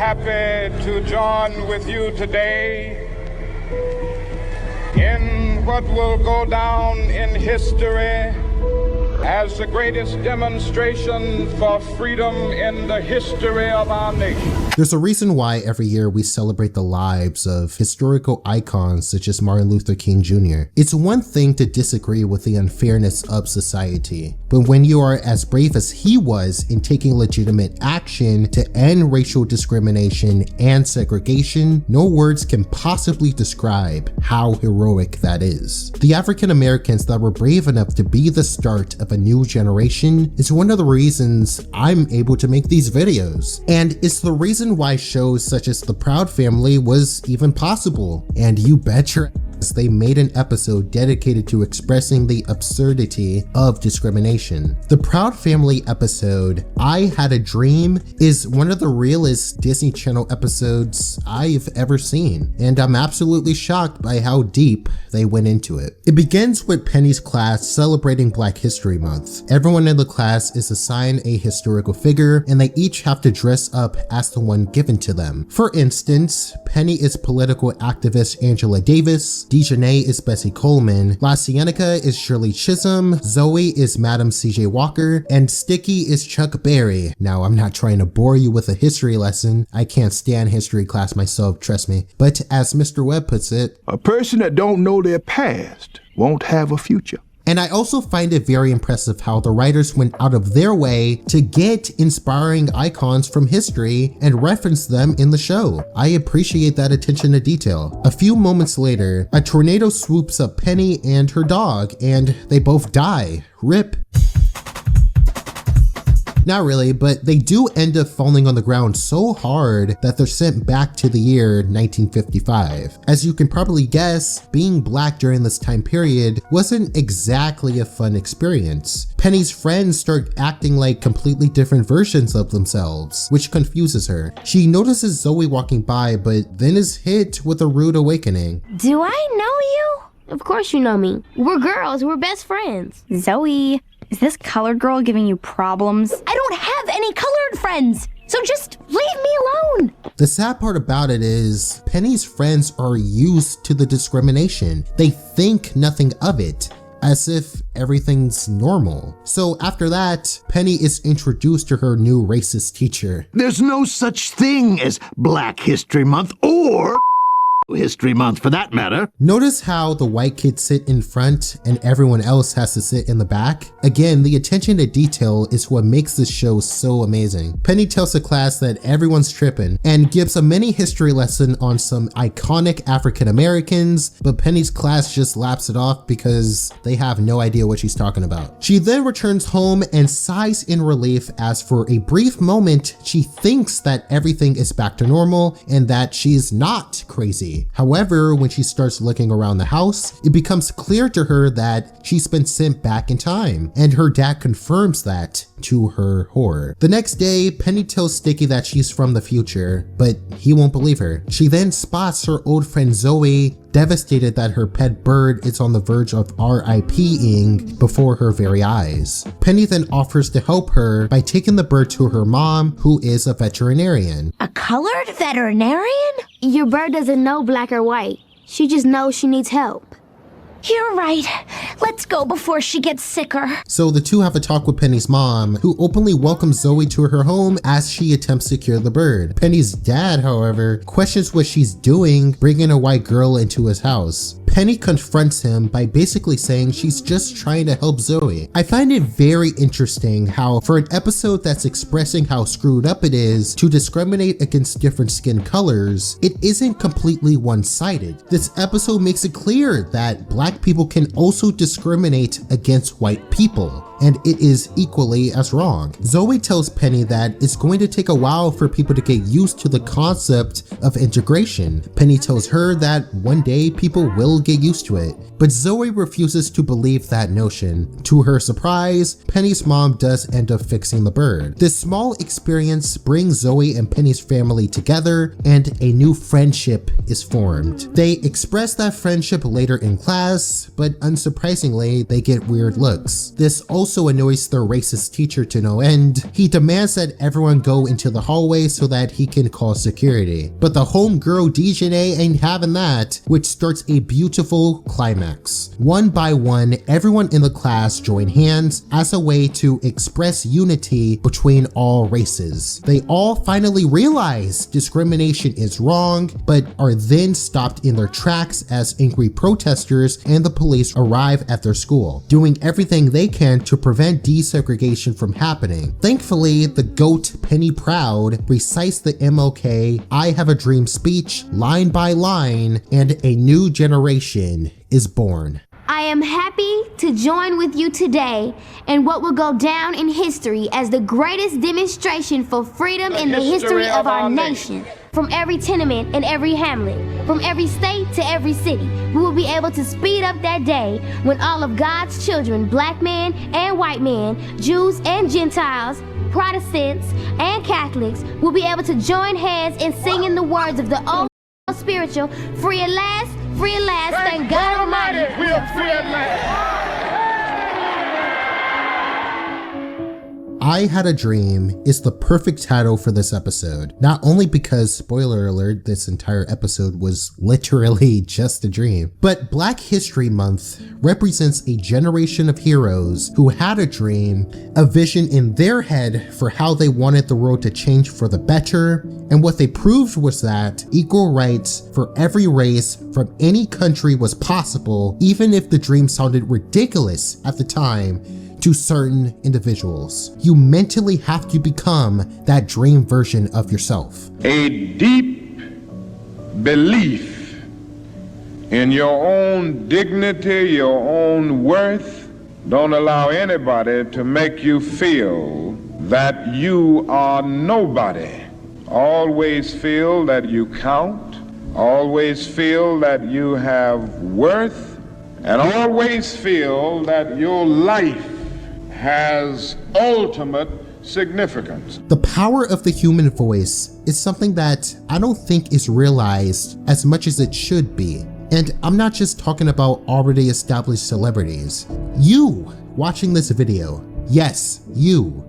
happy to join with you today in what will go down in history as the greatest demonstration for freedom in the history of our nation. There's a reason why every year we celebrate the lives of historical icons such as Martin Luther King Jr. It's one thing to disagree with the unfairness of society, but when you are as brave as he was in taking legitimate action to end racial discrimination and segregation, no words can possibly describe how heroic that is. The African Americans that were brave enough to be the start of a new generation is one of the reasons I'm able to make these videos, and it's the reason why shows such as The Proud Family was even possible. And you bet your ass they made an episode dedicated to expressing the absurdity of discrimination. The Proud Family episode, I Had a Dream, is one of the realest Disney Channel episodes I've ever seen, and I'm absolutely shocked by how deep they went into it. It begins with Penny's class celebrating Black History Month. Everyone in the class is assigned a historical figure, and they each have to dress up as the one given to them. For instance, Penny is political activist Angela Davis, Dejanay is Bessie Coleman, La Cienega is Shirley Chisholm, Zoe is Madam CJ Walker, and Sticky is Chuck Berry. Now, I'm not trying to bore you with a history lesson. I can't stand history class myself, trust me. But as Mr. Webb puts it, a person that don't know their past won't have a future. And I also find it very impressive how the writers went out of their way to get inspiring icons from history and reference them in the show. I appreciate that attention to detail. A few moments later, a tornado swoops up Penny and her dog, and they both die. RIP. Not really, but they do end up falling on the ground so hard that they're sent back to the year 1955. As you can probably guess, being Black during this time period wasn't exactly a fun experience. Penny's friends start acting like completely different versions of themselves, which confuses her. She notices Zoe walking by, but then is hit with a rude awakening. Do I know you? Of course you know me. We're girls, we're best friends. Zoe, is this colored girl giving you problems? I don't have any colored friends, so just leave me alone. The sad part about it is Penny's friends are used to the discrimination. They think nothing of it, as if everything's normal. So after that, Penny is introduced to her new racist teacher. There's no such thing as Black History Month or History Month for that matter. Notice how the white kids sit in front and everyone else has to sit in the back? Again, the attention to detail is what makes this show so amazing. Penny tells the class that everyone's tripping and gives a mini history lesson on some iconic African Americans, but Penny's class just laps it off because they have no idea what she's talking about. She then returns home and sighs in relief as for a brief moment, she thinks that everything is back to normal and that she's not crazy. However, when she starts looking around the house, it becomes clear to her that she's been sent back in time, and her dad confirms that to her horror. The next day, Penny tells Sticky that she's from the future, but he won't believe her. She then spots her old friend Zoe, devastated that her pet bird is on the verge of RIP-ing before her very eyes. Penny then offers to help her by taking the bird to her mom, who is a veterinarian. A colored veterinarian? Your bird doesn't know black or white. She just knows she needs help. You're right. Let's go before she gets sicker. So the two have a talk with Penny's mom, who openly welcomes Zoe to her home as she attempts to cure the bird. Penny's dad, however, questions what she's doing bringing a white girl into his house. Penny confronts him by basically saying she's just trying to help Zoe. I find it very interesting how for an episode that's expressing how screwed up it is to discriminate against different skin colors, it isn't completely one-sided. This episode makes it clear that Black people can also discriminate against white people, and it is equally as wrong. Zoe tells Penny that it's going to take a while for people to get used to the concept of integration. Penny tells her that one day people will get used to it, but Zoe refuses to believe that notion. To her surprise, Penny's mom does end up fixing the bird. This small experience brings Zoe and Penny's family together, and a new friendship is formed. They express that friendship later in class, but unsurprisingly, they get weird looks. This also also annoys their racist teacher to no end. He demands that everyone go into the hallway so that he can call security. But the homegirl DJ ain't having that, which starts a beautiful climax. One by one, everyone in the class join hands as a way to express unity between all races. They all finally realize discrimination is wrong, but are then stopped in their tracks as angry protesters and the police arrive at their school, doing everything they can to prevent desegregation from happening. Thankfully, the GOAT Penny Proud recites the MLK I Have a Dream speech line by line, and a new generation is born. I am happy to join with you today in what will go down in history as the greatest demonstration for freedom in the history of our nation. From every tenement and every hamlet, from every state to every city, we will be able to speed up that day when all of God's children, black men and white men, Jews and Gentiles, Protestants and Catholics, will be able to join hands in singing the words of the old spiritual, free at last, thank God Almighty, we are free at last. I Had a Dream is the perfect title for this episode, not only because, spoiler alert, this entire episode was literally just a dream, but Black History Month represents a generation of heroes who had a dream, a vision in their head for how they wanted the world to change for the better, and what they proved was that equal rights for every race from any country was possible, even if the dream sounded ridiculous at the time to certain individuals. You mentally have to become that dream version of yourself. A deep belief in your own dignity, your own worth. Don't allow anybody to make you feel that you are nobody. Always feel that you count. Always feel that you have worth. And always feel that your life has ultimate significance. The power of the human voice is something that I don't think is realized as much as it should be. And I'm not just talking about already established celebrities. You watching this video, yes, you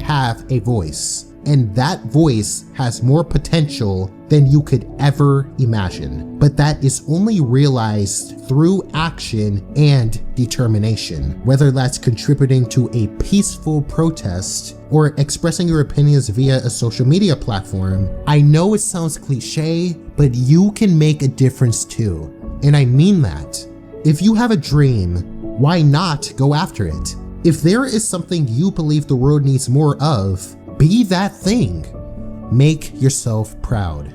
have a voice. And that voice has more potential than you could ever imagine. But that is only realized through action and determination. Whether that's contributing to a peaceful protest or expressing your opinions via a social media platform. I know it sounds cliche, but you can make a difference too. And I mean that. If you have a dream, why not go after it? If there is something you believe the world needs more of, be that thing. Make yourself proud.